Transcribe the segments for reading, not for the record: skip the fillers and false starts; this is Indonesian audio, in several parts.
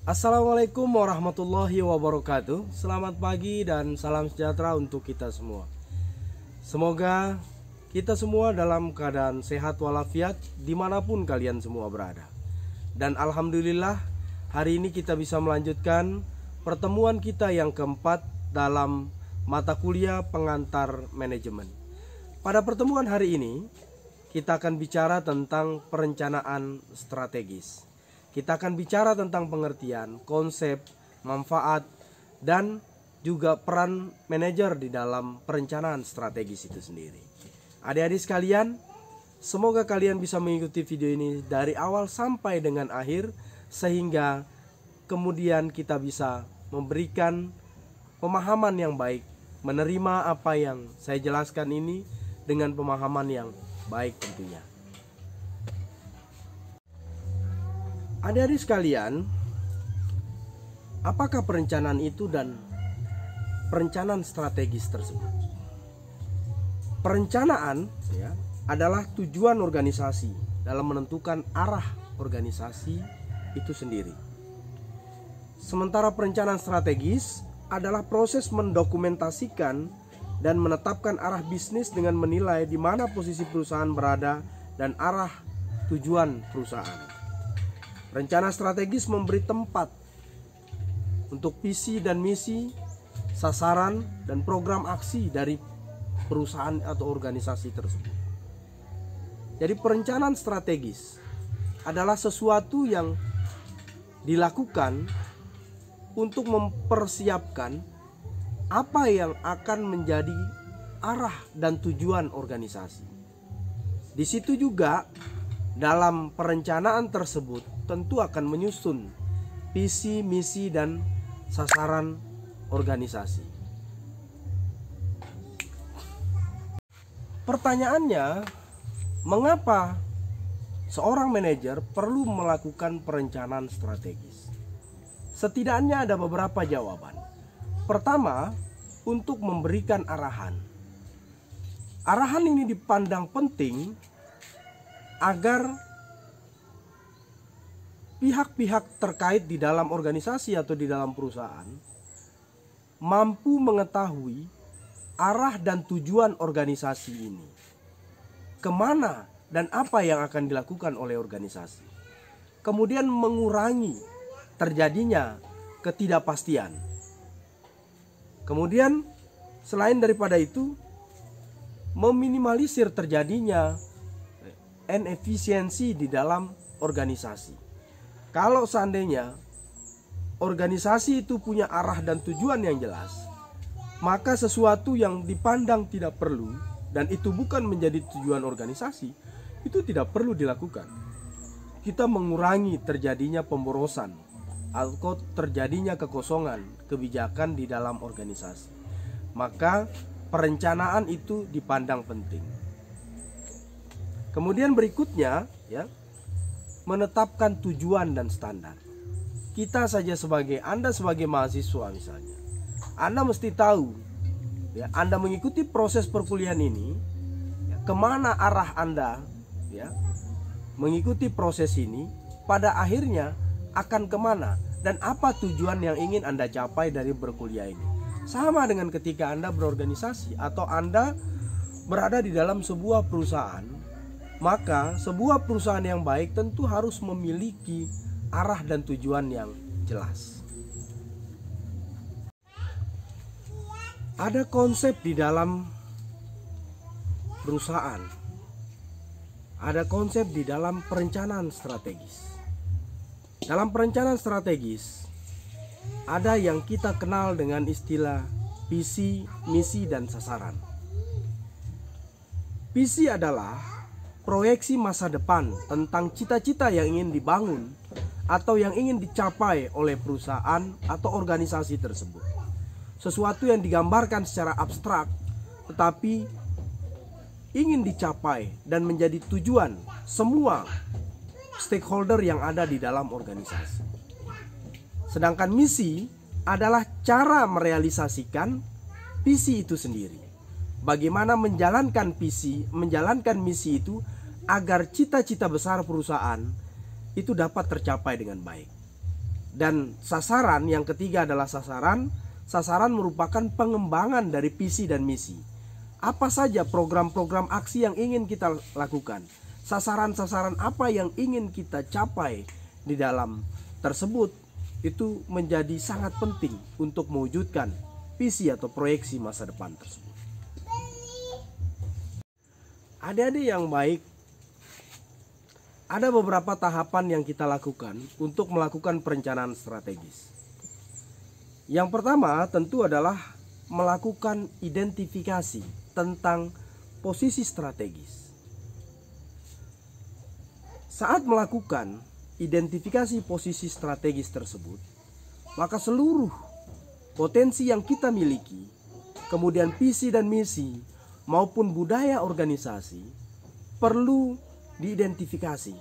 Assalamualaikum warahmatullahi wabarakatuh. Selamat pagi dan salam sejahtera untuk kita semua. Semoga kita semua dalam keadaan sehat walafiat dimanapun kalian semua berada. Dan alhamdulillah hari ini kita bisa melanjutkan pertemuan kita yang keempat dalam mata kuliah pengantar manajemen. Pada pertemuan hari ini kita akan bicara tentang perencanaan strategis. Kita akan bicara tentang pengertian, konsep, manfaat, dan juga peran manajer di dalam perencanaan strategis itu sendiri. Adik-adik sekalian, semoga kalian bisa mengikuti video ini dari awal sampai dengan akhir, sehingga kemudian kita bisa memberikan pemahaman yang baik, menerima apa yang saya jelaskan ini dengan pemahaman yang baik tentunya. Adik-adik sekalian, apakah perencanaan itu dan perencanaan strategis tersebut? Perencanaan adalah tujuan organisasi dalam menentukan arah organisasi itu sendiri. Sementara perencanaan strategis adalah proses mendokumentasikan dan menetapkan arah bisnis dengan menilai di mana posisi perusahaan berada dan arah tujuan perusahaan. Rencana strategis memberi tempat untuk visi dan misi, sasaran, dan program aksi dari perusahaan atau organisasi tersebut. Jadi perencanaan strategis adalah sesuatu yang dilakukan untuk mempersiapkan apa yang akan menjadi arah dan tujuan organisasi. Di situ juga dalam perencanaan tersebut tentu akan menyusun visi, misi, dan sasaran organisasi. Pertanyaannya, mengapa seorang manajer perlu melakukan perencanaan strategis? Setidaknya ada beberapa jawaban. Pertama, untuk memberikan arahan. Arahan ini dipandang penting agar pihak-pihak terkait di dalam organisasi atau di dalam perusahaan mampu mengetahui arah dan tujuan organisasi ini, kemana dan apa yang akan dilakukan oleh organisasi. Kemudian mengurangi terjadinya ketidakpastian. Kemudian selain daripada itu, meminimalisir terjadinya inefisiensi di dalam organisasi. Kalau seandainya organisasi itu punya arah dan tujuan yang jelas, maka sesuatu yang dipandang tidak perlu dan itu bukan menjadi tujuan organisasi, itu tidak perlu dilakukan. Kita mengurangi terjadinya pemborosan atau terjadinya kekosongan kebijakan di dalam organisasi. Maka perencanaan itu dipandang penting. Kemudian berikutnya menetapkan tujuan dan standar. Kita saja Anda sebagai mahasiswa misalnya, Anda mesti tahu Anda mengikuti proses perkuliahan ini, kemana arah Anda mengikuti proses ini, pada akhirnya akan kemana dan apa tujuan yang ingin Anda capai dari berkuliah ini. Sama dengan ketika Anda berorganisasi atau Anda berada di dalam sebuah perusahaan, maka sebuah perusahaan yang baik tentu harus memiliki arah dan tujuan yang jelas. Ada konsep di dalam perusahaan, ada konsep di dalam perencanaan strategis. Dalam perencanaan strategis ada yang kita kenal dengan istilah visi, misi, dan sasaran. Visi adalah proyeksi masa depan tentang cita-cita yang ingin dibangun atau yang ingin dicapai oleh perusahaan atau organisasi tersebut. Sesuatu yang digambarkan secara abstrak tetapi ingin dicapai dan menjadi tujuan semua stakeholder yang ada di dalam organisasi. Sedangkan misi adalah cara merealisasikan visi itu sendiri. Bagaimana menjalankan visi, menjalankan misi itu agar cita-cita besar perusahaan itu dapat tercapai dengan baik. Dan sasaran yang ketiga adalah sasaran. Sasaran merupakan pengembangan dari visi dan misi. Apa saja program-program aksi yang ingin kita lakukan, sasaran-sasaran apa yang ingin kita capai di dalam tersebut, itu menjadi sangat penting untuk mewujudkan visi atau proyeksi masa depan tersebut. Adik-adik yang baik, ada beberapa tahapan yang kita lakukan untuk melakukan perencanaan strategis. Yang pertama tentu adalah melakukan identifikasi tentang posisi strategis. Saat melakukan identifikasi posisi strategis tersebut, maka seluruh potensi yang kita miliki, kemudian visi dan misi maupun budaya organisasi perlu diidentifikasi.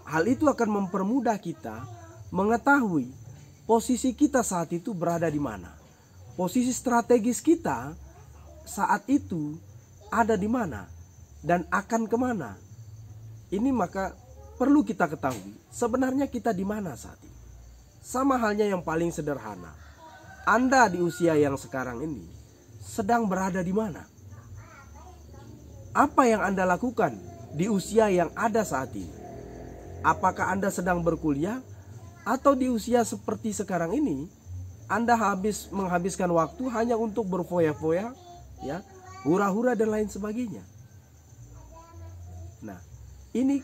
Hal itu akan mempermudah kita mengetahui posisi kita saat itu berada di mana. Posisi strategis kita saat itu ada di mana dan akan kemana. Ini maka perlu kita ketahui sebenarnya kita di mana saat ini. Sama halnya yang paling sederhana. Anda di usia yang sekarang ini sedang berada di mana? Apa yang Anda lakukan di usia yang ada saat ini? Apakah Anda sedang berkuliah? Atau di usia seperti sekarang ini Anda menghabiskan waktu hanya untuk berfoya-foya, ya, hura-hura dan lain sebagainya. Nah, ini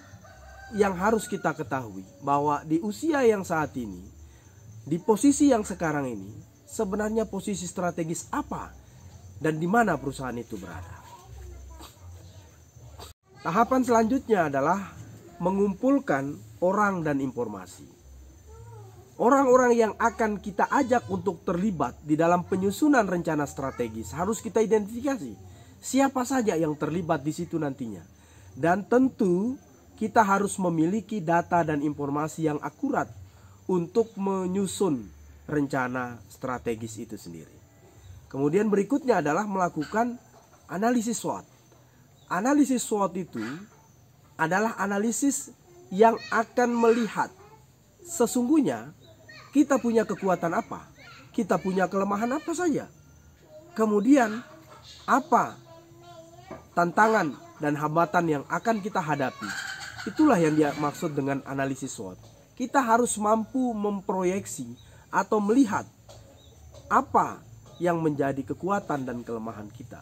yang harus kita ketahui, bahwa di usia yang saat ini, di posisi yang sekarang ini, sebenarnya posisi strategis apa dan di mana perusahaan itu berada. Tahapan selanjutnya adalah mengumpulkan orang dan informasi. Orang-orang yang akan kita ajak untuk terlibat di dalam penyusunan rencana strategis harus kita identifikasi. Siapa saja yang terlibat di situ nantinya. Dan tentu kita harus memiliki data dan informasi yang akurat untuk menyusun rencana strategis itu sendiri. Kemudian berikutnya adalah melakukan analisis SWOT. Analisis SWOT itu adalah analisis yang akan melihat sesungguhnya kita punya kekuatan apa, kita punya kelemahan apa saja, kemudian apa tantangan dan hambatan yang akan kita hadapi. Itulah yang dia maksud dengan analisis SWOT. Kita harus mampu memproyeksi atau melihat apa yang menjadi kekuatan dan kelemahan kita.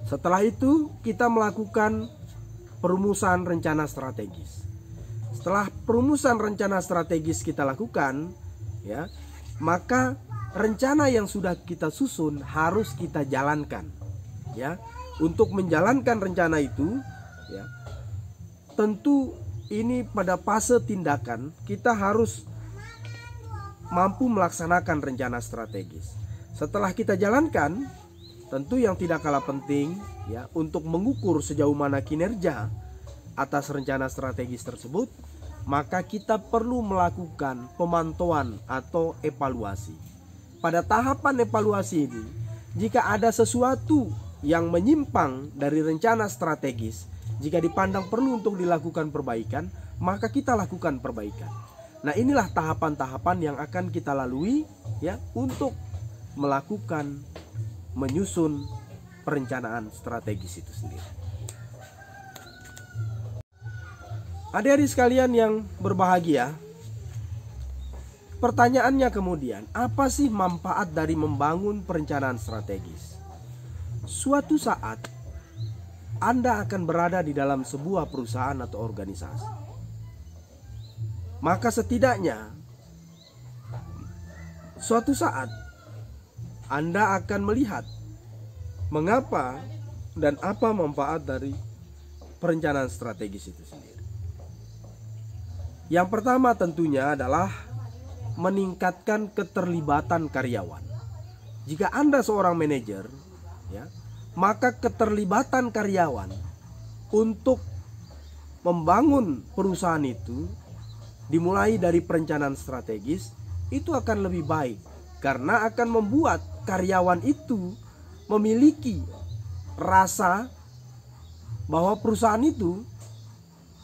Setelah itu kita melakukan perumusan rencana strategis. Setelah perumusan rencana strategis kita lakukan, ya, maka rencana yang sudah kita susun harus kita jalankan, ya. Untuk menjalankan rencana itu, ya, tentu ini pada fase tindakan kita harus mampu melaksanakan rencana strategis. Setelah kita jalankan, tentu yang tidak kalah penting, ya, untuk mengukur sejauh mana kinerja atas rencana strategis tersebut, maka kita perlu melakukan pemantauan atau evaluasi. Pada tahapan evaluasi ini, jika ada sesuatu yang menyimpang dari rencana strategis, jika dipandang perlu untuk dilakukan perbaikan, maka kita lakukan perbaikan. Nah, inilah tahapan-tahapan yang akan kita lalui, ya, untuk melakukan menyusun perencanaan strategis itu sendiri. Adik-adik sekalian yang berbahagia, pertanyaannya kemudian, apa sih manfaat dari membangun perencanaan strategis? Suatu saat Anda akan berada di dalam sebuah perusahaan atau organisasi. Maka setidaknya suatu saat Anda akan melihat mengapa dan apa manfaat dari perencanaan strategis itu sendiri. Yang pertama tentunya adalah meningkatkan keterlibatan karyawan. Jika Anda seorang manajer, ya, maka keterlibatan karyawan untuk membangun perusahaan itu dimulai dari perencanaan strategis itu akan lebih baik, karena akan membuat karyawan itu memiliki rasa bahwa perusahaan itu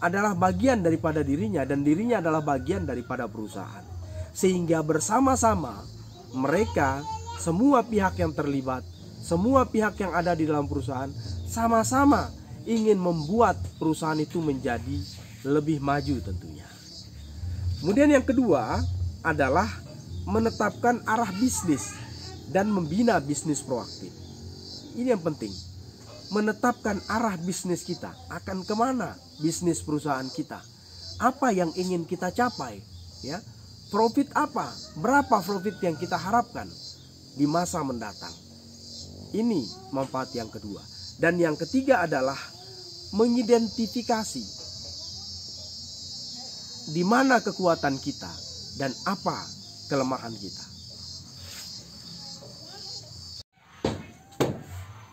adalah bagian daripada dirinya dan dirinya adalah bagian daripada perusahaan. Sehingga bersama-sama mereka, semua pihak yang terlibat, semua pihak yang ada di dalam perusahaan sama-sama ingin membuat perusahaan itu menjadi lebih maju tentunya. Kemudian yang kedua adalah menetapkan arah bisnis dan membina bisnis proaktif. Ini yang penting, menetapkan arah bisnis kita, akan kemana bisnis perusahaan kita, apa yang ingin kita capai, ya, profit apa, berapa profit yang kita harapkan di masa mendatang. Ini manfaat yang kedua. Dan yang ketiga adalah mengidentifikasi di mana kekuatan kita dan apa kelemahan kita.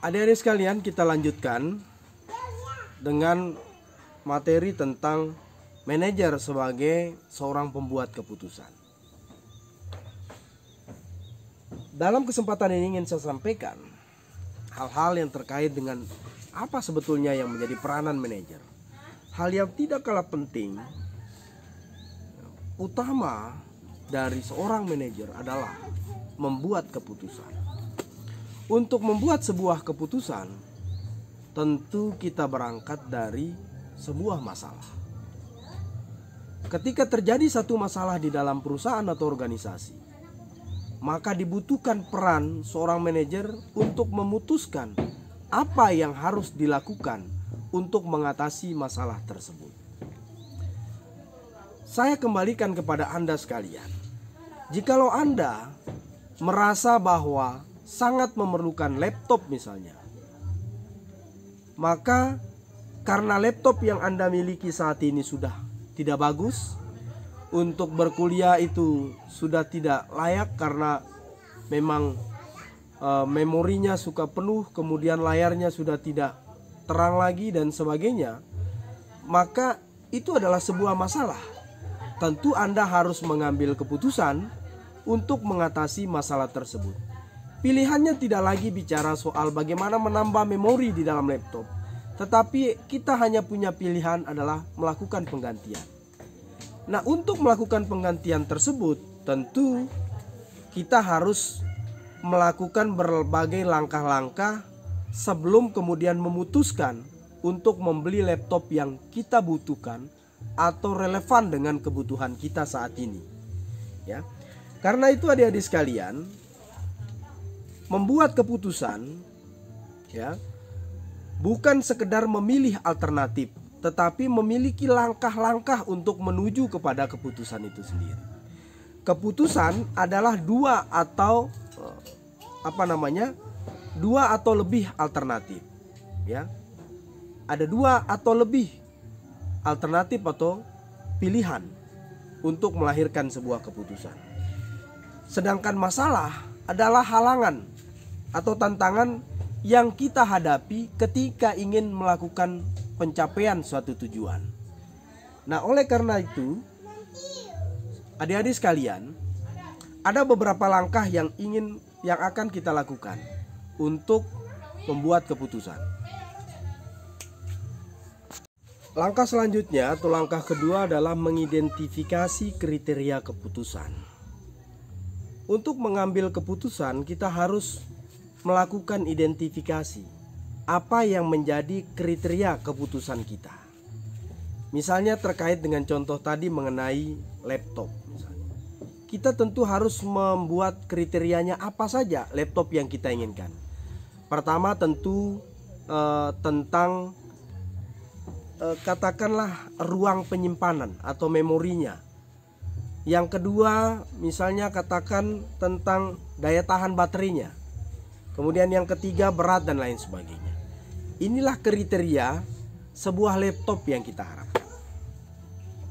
Adik-adik sekalian, kita lanjutkan dengan materi tentang manajer sebagai seorang pembuat keputusan. Dalam kesempatan ini ingin saya sampaikan hal-hal yang terkait dengan apa sebetulnya yang menjadi peranan manajer. Hal yang tidak kalah penting, utama dari seorang manajer adalah membuat keputusan. Untuk membuat sebuah keputusan, tentu kita berangkat dari sebuah masalah. Ketika terjadi satu masalah di dalam perusahaan atau organisasi, maka dibutuhkan peran seorang manajer untuk memutuskan apa yang harus dilakukan untuk mengatasi masalah tersebut. Saya kembalikan kepada Anda sekalian. Jikalau Anda merasa bahwa sangat memerlukan laptop misalnya, maka karena laptop yang Anda miliki saat ini sudah tidak bagus, untuk berkuliah itu sudah tidak layak karena memang memorinya suka penuh, kemudian layarnya sudah tidak terang lagi dan sebagainya, maka itu adalah sebuah masalah. Tentu Anda harus mengambil keputusan untuk mengatasi masalah tersebut. Pilihannya tidak lagi bicara soal bagaimana menambah memori di dalam laptop, tetapi kita hanya punya pilihan adalah melakukan penggantian. Nah, untuk melakukan penggantian tersebut, tentu kita harus melakukan berbagai langkah-langkah sebelum kemudian memutuskan untuk membeli laptop yang kita butuhkan atau relevan dengan kebutuhan kita saat ini. Ya. Karena itu adik-adik sekalian, membuat keputusan ya bukan sekedar memilih alternatif, tetapi memiliki langkah-langkah untuk menuju kepada keputusan itu sendiri. Keputusan adalah dua atau lebih alternatif. Ya, ada dua atau lebih alternatif atau pilihan untuk melahirkan sebuah keputusan. Sedangkan masalah adalah halangan atau tantangan yang kita hadapi ketika ingin melakukan pencapaian suatu tujuan. Nah, oleh karena itu, adik-adik sekalian, ada beberapa langkah yang akan kita lakukan untuk membuat keputusan. Langkah selanjutnya atau langkah kedua adalah mengidentifikasi kriteria keputusan. Untuk mengambil keputusan, kita harus melakukan identifikasi apa yang menjadi kriteria keputusan kita. Misalnya terkait dengan contoh tadi mengenai laptop misalnya. Kita tentu harus membuat kriterianya apa saja laptop yang kita inginkan. Pertama tentu tentang katakanlah ruang penyimpanan atau memorinya. Yang kedua misalnya katakan tentang daya tahan baterainya. Kemudian yang ketiga berat dan lain sebagainya. Inilah kriteria sebuah laptop yang kita harapkan.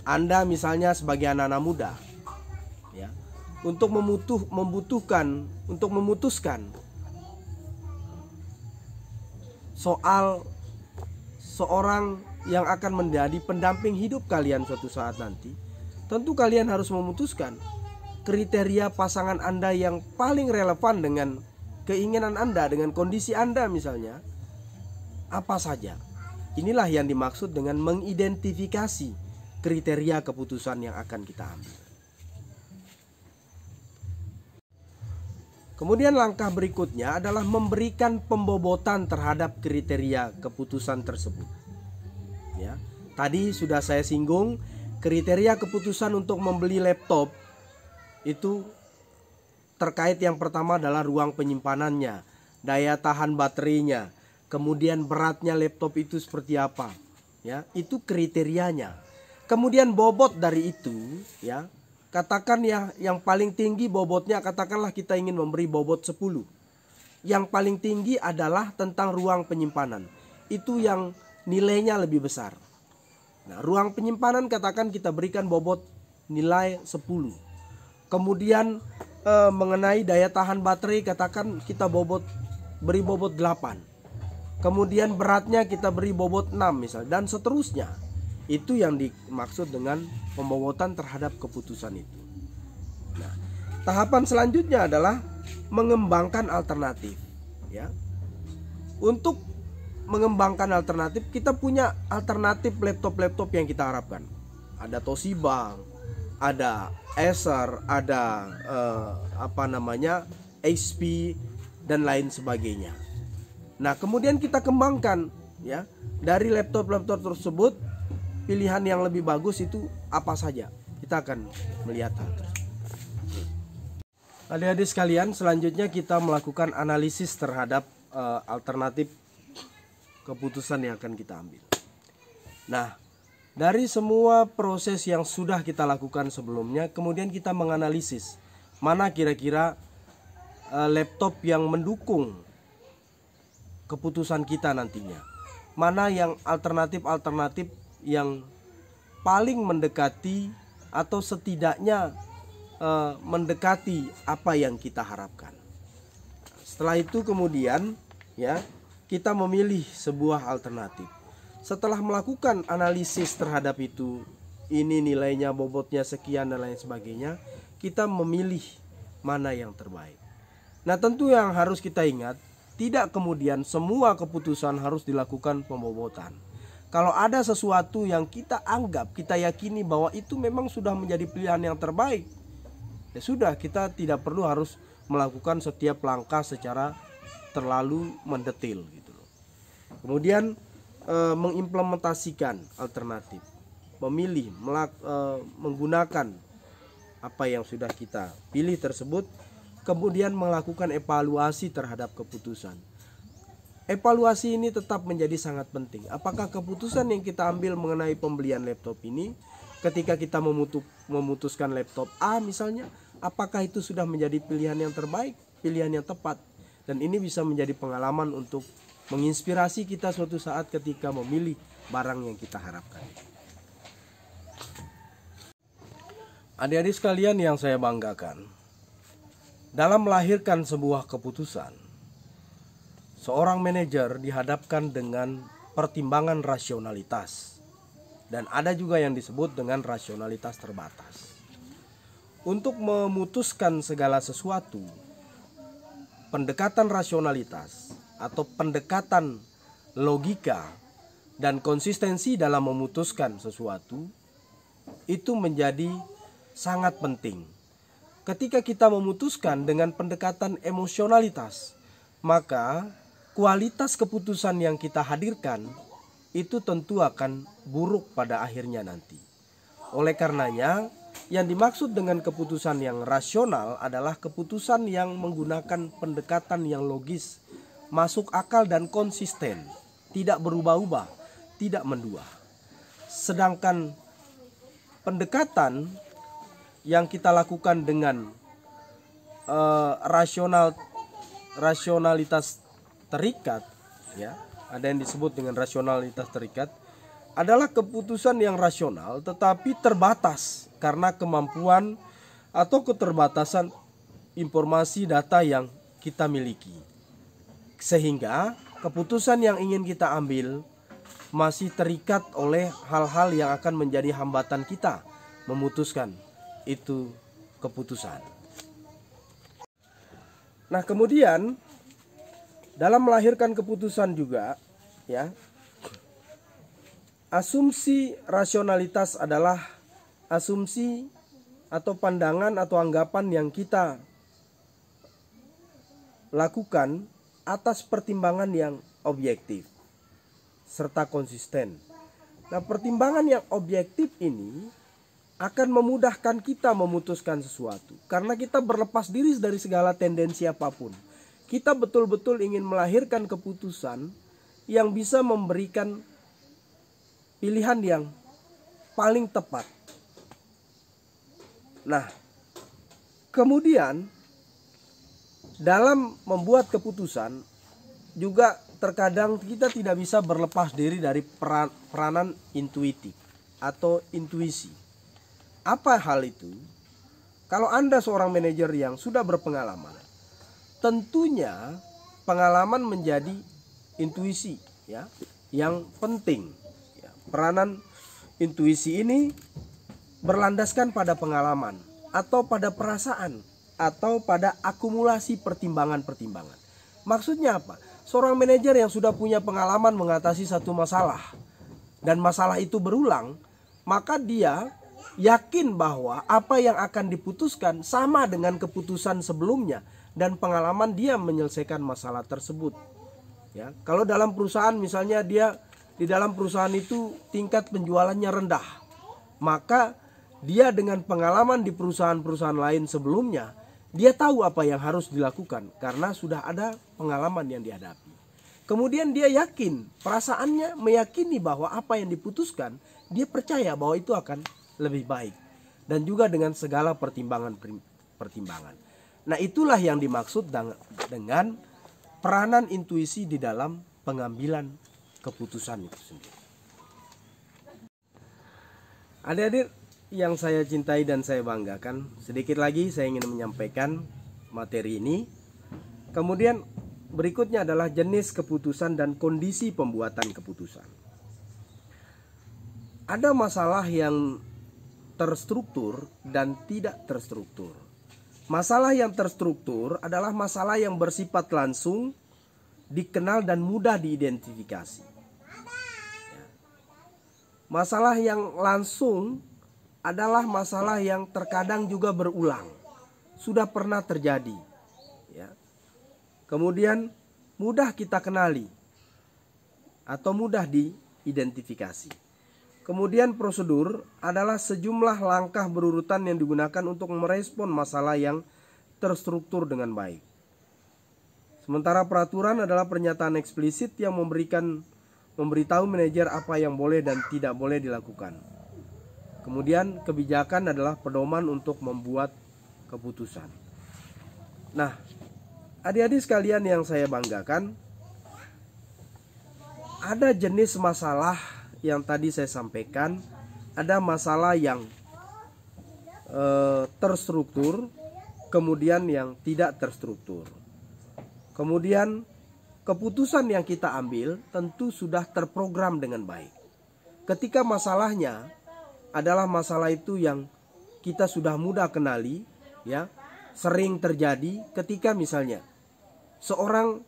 Anda misalnya sebagai anak-anak muda ya, untuk memutuskan soal seorang yang akan menjadi pendamping hidup kalian suatu saat nanti, tentu kalian harus memutuskan kriteria pasangan Anda yang paling relevan dengan keinginan Anda, dengan kondisi Anda misalnya, apa saja. inilah yang dimaksud dengan mengidentifikasi kriteria keputusan yang akan kita ambil. Kemudian langkah berikutnya adalah memberikan pembobotan terhadap kriteria keputusan tersebut. Ya, tadi sudah saya singgung kriteria keputusan untuk membeli laptop itu terkait yang pertama adalah ruang penyimpanannya, daya tahan baterainya, kemudian beratnya laptop itu seperti apa. Ya, itu kriterianya. Kemudian bobot dari itu, ya. Katakan ya yang paling tinggi bobotnya, katakanlah kita ingin memberi bobot 10. Yang paling tinggi adalah tentang ruang penyimpanan. Itu yang nilainya lebih besar. Nah, ruang penyimpanan katakan kita berikan bobot nilai 10. Kemudian mengenai daya tahan baterai katakan kita beri bobot 8. Kemudian beratnya kita beri bobot 6 misalnya, dan seterusnya. Itu yang dimaksud dengan pembobotan terhadap keputusan itu. Nah, tahapan selanjutnya adalah mengembangkan alternatif. Ya, untuk mengembangkan alternatif, kita punya alternatif laptop-laptop yang kita harapkan. Ada Toshiba, ada Acer, ada HP dan lain sebagainya. Nah, kemudian kita kembangkan ya dari laptop-laptop tersebut. Pilihan yang lebih bagus itu apa saja? Kita akan melihat hal tersebut. Adik-adik sekalian, selanjutnya kita melakukan analisis terhadap alternatif keputusan yang akan kita ambil. Nah, dari semua proses yang sudah kita lakukan sebelumnya, kemudian kita menganalisis mana kira-kira laptop yang mendukung keputusan kita nantinya. Mana yang alternatif-alternatif yang paling mendekati atau setidaknya mendekati apa yang kita harapkan. Setelah itu kemudian ya kita memilih sebuah alternatif. Setelah melakukan analisis terhadap itu, ini nilainya, bobotnya sekian dan lain sebagainya, kita memilih mana yang terbaik. Nah, tentu yang harus kita ingat, tidak kemudian semua keputusan harus dilakukan pembobotan. Kalau ada sesuatu yang kita anggap, kita yakini bahwa itu memang sudah menjadi pilihan yang terbaik, ya sudah, kita tidak perlu harus melakukan setiap langkah secara terlalu mendetail gitu loh. Kemudian mengimplementasikan alternatif, memilih, menggunakan apa yang sudah kita pilih tersebut, kemudian melakukan evaluasi terhadap keputusan. Evaluasi ini tetap menjadi sangat penting. Apakah keputusan yang kita ambil mengenai pembelian laptop ini, ketika kita memutuskan laptop A misalnya, apakah itu sudah menjadi pilihan yang terbaik, pilihan yang tepat? Dan ini bisa menjadi pengalaman untuk menginspirasi kita suatu saat ketika memilih barang yang kita harapkan. Adik-adik sekalian yang saya banggakan, dalam melahirkan sebuah keputusan, seorang manajer dihadapkan dengan pertimbangan rasionalitas, dan ada juga yang disebut dengan rasionalitas terbatas. Untuk memutuskan segala sesuatu, pendekatan rasionalitas atau pendekatan logika dan konsistensi dalam memutuskan sesuatu itu menjadi sangat penting. Ketika kita memutuskan dengan pendekatan emosionalitas, maka kualitas keputusan yang kita hadirkan itu tentu akan buruk pada akhirnya nanti. Oleh karenanya, yang dimaksud dengan keputusan yang rasional adalah keputusan yang menggunakan pendekatan yang logis, masuk akal dan konsisten, tidak berubah-ubah, tidak mendua. Sedangkan pendekatan yang kita lakukan dengan rasionalitas terikat, ya, ada yang disebut dengan rasionalitas terikat, adalah keputusan yang rasional tetapi terbatas karena kemampuan atau keterbatasan informasi data yang kita miliki. Sehingga keputusan yang ingin kita ambil masih terikat oleh hal-hal yang akan menjadi hambatan kita memutuskan itu keputusan. Nah, kemudian dalam melahirkan keputusan juga, ya, Asumsi rasionalitas adalah asumsi atau pandangan atau anggapan yang kita lakukan atas pertimbangan yang objektif serta konsisten. Nah, pertimbangan yang objektif ini akan memudahkan kita memutuskan sesuatu karena kita berlepas diri dari segala tendensi apapun. Kita betul-betul ingin melahirkan keputusan yang bisa memberikan pilihan yang paling tepat. Nah, kemudian dalam membuat keputusan juga terkadang kita tidak bisa berlepas diri dari peranan intuitif atau intuisi. Apa hal itu? Kalau Anda seorang manajer yang sudah berpengalaman, tentunya pengalaman menjadi intuisi ya, yang penting. Ya, peranan intuisi ini berlandaskan pada pengalaman atau pada perasaan atau pada akumulasi pertimbangan-pertimbangan. Maksudnya apa? Seorang manajer yang sudah punya pengalaman mengatasi satu masalah dan masalah itu berulang, maka dia yakin bahwa apa yang akan diputuskan sama dengan keputusan sebelumnya dan pengalaman dia menyelesaikan masalah tersebut. Ya, kalau dalam perusahaan misalnya dia di dalam perusahaan itu tingkat penjualannya rendah, maka dia dengan pengalaman di perusahaan-perusahaan lain sebelumnya, dia tahu apa yang harus dilakukan karena sudah ada pengalaman yang dihadapi. Kemudian dia yakin, perasaannya meyakini bahwa apa yang diputuskan, dia percaya bahwa itu akan lebih baik. Dan juga dengan segala pertimbangan. Nah, itulah yang dimaksud dengan peranan intuisi di dalam pengambilan keputusan itu sendiri. Adik-adik yang saya cintai dan saya banggakan, sedikit lagi saya ingin menyampaikan materi ini. Kemudian berikutnya adalah jenis keputusan dan kondisi pembuatan keputusan. Ada masalah yang terstruktur dan tidak terstruktur. Masalah yang terstruktur adalah masalah yang bersifat langsung, dikenal dan mudah diidentifikasi. Masalah yang langsung adalah masalah yang terkadang juga berulang, sudah pernah terjadi, ya. Kemudian mudah kita kenali atau mudah diidentifikasi. Kemudian prosedur adalah sejumlah langkah berurutan yang digunakan untuk merespon masalah yang terstruktur dengan baik. Sementara peraturan adalah pernyataan eksplisit yang memberitahu manajer apa yang boleh dan tidak boleh dilakukan. Kemudian kebijakan adalah pedoman untuk membuat keputusan. Nah, adik-adik sekalian yang saya banggakan, ada jenis masalah yang tadi saya sampaikan. Ada masalah yang terstruktur, kemudian yang tidak terstruktur. Kemudian keputusan yang kita ambil tentu sudah terprogram dengan baik. Ketika masalahnya adalah masalah itu yang kita sudah mudah kenali, ya, sering terjadi ketika misalnya seorang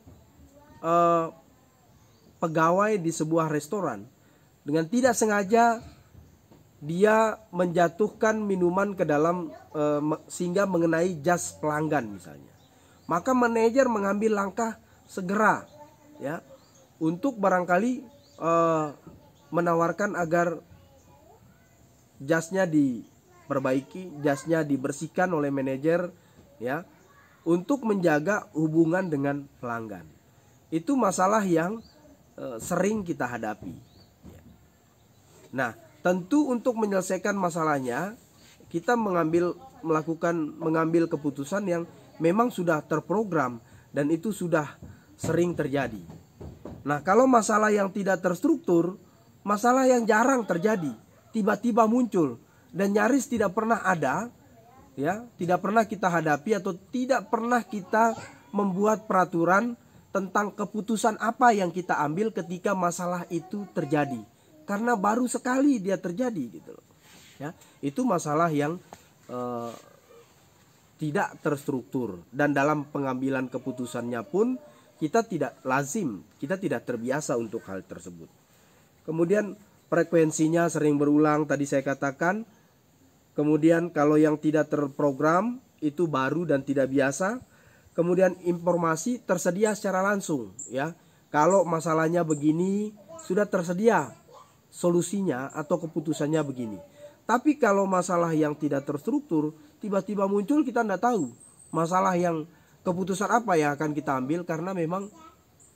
pegawai di sebuah restoran dengan tidak sengaja dia menjatuhkan minuman ke dalam sehingga mengenai jas pelanggan misalnya, maka manajer mengambil langkah segera, ya, untuk barangkali menawarkan agar jasnya diperbaiki, jasnya dibersihkan oleh manajer, ya, untuk menjaga hubungan dengan pelanggan. Itu masalah yang sering kita hadapi. Nah, tentu untuk menyelesaikan masalahnya kita mengambil keputusan yang memang sudah terprogram dan itu sudah sering terjadi. Nah, kalau masalah yang tidak terstruktur, masalah yang jarang terjadi, tiba-tiba muncul dan nyaris tidak pernah ada, ya, tidak pernah kita hadapi atau tidak pernah kita membuat peraturan tentang keputusan apa yang kita ambil ketika masalah itu terjadi, karena baru sekali dia terjadi gitu loh. Ya, itu masalah yang tidak terstruktur dan dalam pengambilan keputusannya pun kita tidak lazim, kita tidak terbiasa untuk hal tersebut. Kemudian frekuensinya sering berulang tadi saya katakan. Kemudian kalau yang tidak terprogram itu baru dan tidak biasa. Kemudian informasi tersedia secara langsung ya. Kalau masalahnya begini sudah tersedia solusinya atau keputusannya begini. Tapi kalau masalah yang tidak terstruktur tiba-tiba muncul, kita tidak tahu masalah yang keputusan apa yang akan kita ambil, karena memang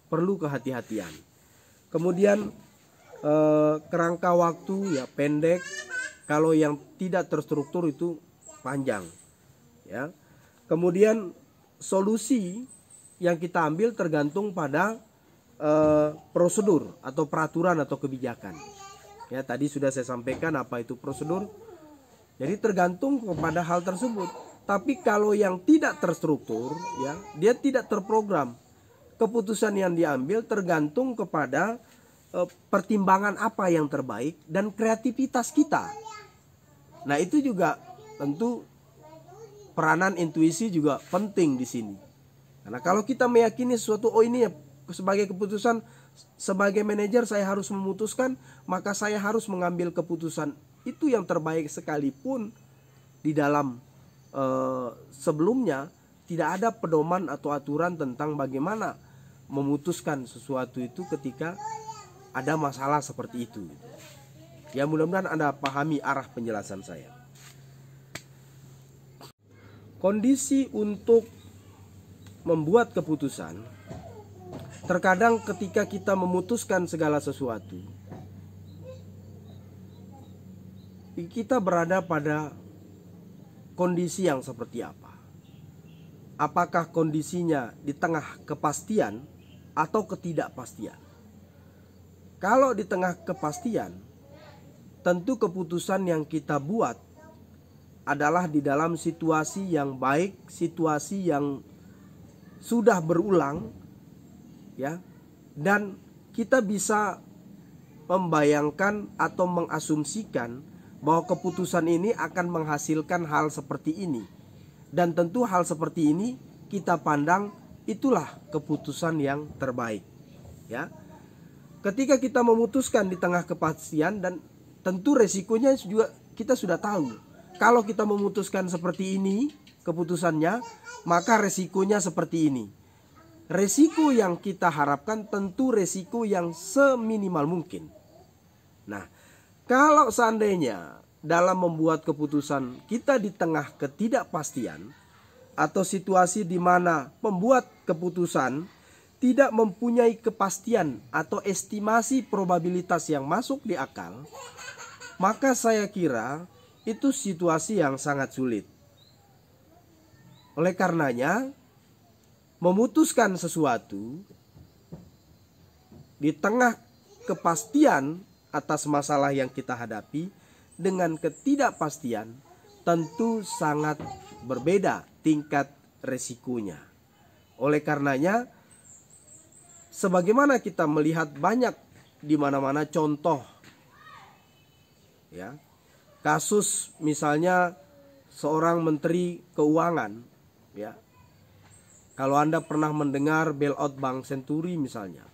perlu kehati-hatian. Kemudian kerangka waktu ya pendek, kalau yang tidak terstruktur itu panjang ya. Kemudian solusi yang kita ambil tergantung pada prosedur atau peraturan atau kebijakan. Ya, tadi sudah saya sampaikan apa itu prosedur. Jadi tergantung kepada hal tersebut. Tapi kalau yang tidak terstruktur ya, dia tidak terprogram. Keputusan yang diambil tergantung kepada pertimbangan apa yang terbaik dan kreativitas kita. Nah, itu juga tentu peranan intuisi juga penting di sini. Karena kalau kita meyakini sesuatu, oh ini ya sebagai keputusan, sebagai manajer saya harus memutuskan, maka saya harus mengambil keputusan itu yang terbaik, sekalipun di dalam sebelumnya tidak ada pedoman atau aturan tentang bagaimana memutuskan sesuatu itu ketika ada masalah seperti itu. Ya, mudah-mudahan Anda pahami arah penjelasan saya. Kondisi untuk membuat keputusan, terkadang ketika kita memutuskan segala sesuatu, kita berada pada kondisi yang seperti apa? Apakah kondisinya di tengah kepastian atau ketidakpastian? Kalau di tengah kepastian, tentu keputusan yang kita buat adalah di dalam situasi yang baik, situasi yang sudah berulang ya, dan kita bisa membayangkan atau mengasumsikan bahwa keputusan ini akan menghasilkan hal seperti ini, dan tentu hal seperti ini kita pandang itulah keputusan yang terbaik ya. Ketika kita memutuskan di tengah kepastian, dan tentu resikonya juga kita sudah tahu. Kalau kita memutuskan seperti ini keputusannya, maka resikonya seperti ini. Resiko yang kita harapkan tentu resiko yang seminimal mungkin. Nah, kalau seandainya dalam membuat keputusan kita di tengah ketidakpastian atau situasi di mana pembuat keputusan tidak mempunyai kepastian atau estimasi probabilitas yang masuk di akal, maka saya kira itu situasi yang sangat sulit. Oleh karenanya, memutuskan sesuatu di tengah kepastian atas masalah yang kita hadapi dengan ketidakpastian tentu sangat berbeda tingkat resikonya. Oleh karenanya, sebagaimana kita melihat banyak di mana-mana contoh ya, kasus misalnya seorang menteri keuangan ya. Kalau Anda pernah mendengar bailout Bank Senturi misalnya,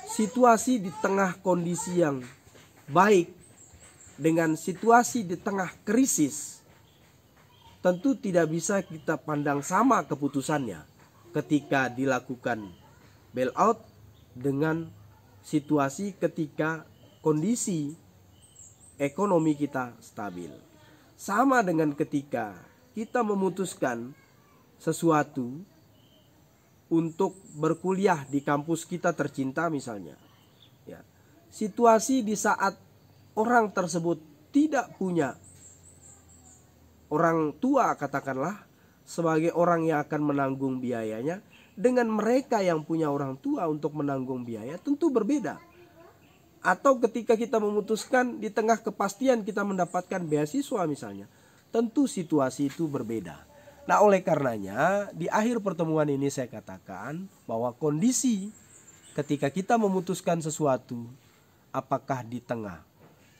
situasi di tengah kondisi yang baik dengan situasi di tengah krisis tentu tidak bisa kita pandang sama keputusannya ketika dilakukan bailout dengan situasi ketika kondisi ekonomi kita stabil. Sama dengan ketika kita memutuskan sesuatu untuk berkuliah di kampus kita tercinta misalnya ya. Situasi di saat orang tersebut tidak punya orang tua, katakanlah, sebagai orang yang akan menanggung biayanya, dengan mereka yang punya orang tua untuk menanggung biaya tentu berbeda. Atau ketika kita memutuskan di tengah kepastian kita mendapatkan beasiswa misalnya, tentu situasi itu berbeda. Nah, oleh karenanya di akhir pertemuan ini saya katakan bahwa kondisi ketika kita memutuskan sesuatu, apakah di tengah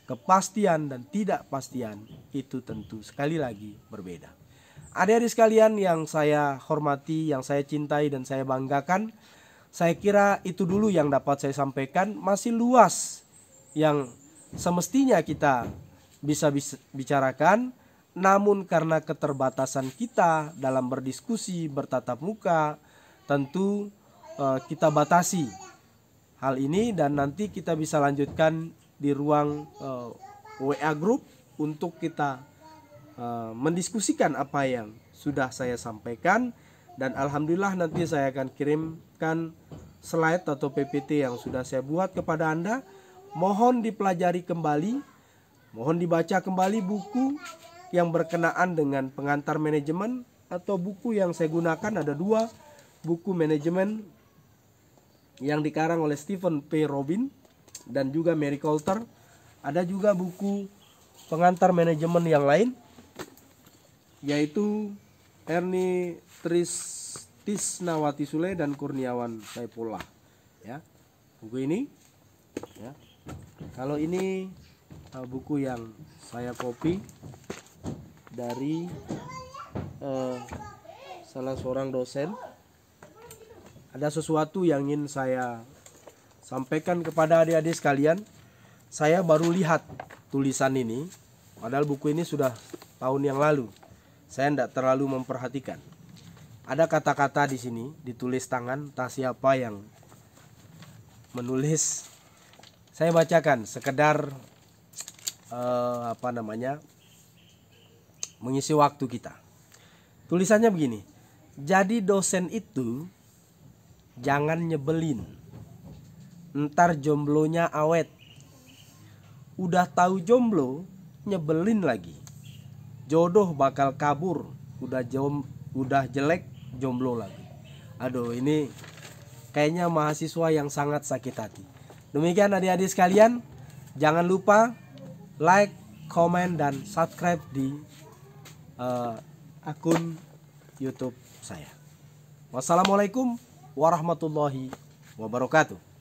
kepastian dan tidak pastian, itu tentu sekali lagi berbeda. Adik-adik sekalian yang saya hormati, yang saya cintai dan saya banggakan, saya kira itu dulu yang dapat saya sampaikan. Masih luas yang semestinya kita bisa bicarakan, namun karena keterbatasan kita dalam berdiskusi bertatap muka, tentu kita batasi hal ini, dan nanti kita bisa lanjutkan di ruang WA group untuk kita mendiskusikan apa yang sudah saya sampaikan. Dan alhamdulillah nanti saya akan kirimkan slide atau PPT yang sudah saya buat kepada Anda. Mohon dipelajari kembali, mohon dibaca kembali buku yang berkenaan dengan pengantar manajemen, atau buku yang saya gunakan ada 2 buku manajemen yang dikarang oleh Stephen P. Robin dan juga Mary Coulter. Ada juga buku pengantar manajemen yang lain, yaitu Ernie Tisnawati Sule dan Kurniawan Saifullah, ya, buku ini, ya. Kalau ini buku yang saya copy dari salah seorang dosen. Ada sesuatu yang ingin saya sampaikan kepada adik-adik sekalian. Saya baru lihat tulisan ini, padahal buku ini sudah tahun yang lalu. Saya tidak terlalu memperhatikan. Ada kata-kata di sini ditulis tangan, entah siapa yang menulis. Saya bacakan sekedar mengisi waktu kita. Tulisannya begini: jadi dosen itu jangan nyebelin, ntar jomblonya awet. Udah tahu jomblo, nyebelin lagi. Jodoh bakal kabur, udah jelek, jomblo lagi. Aduh, ini kayaknya mahasiswa yang sangat sakit hati. Demikian adik-adik sekalian, jangan lupa like, komen, dan subscribe di akun YouTube saya. Wassalamualaikum warahmatullahi wabarakatuh.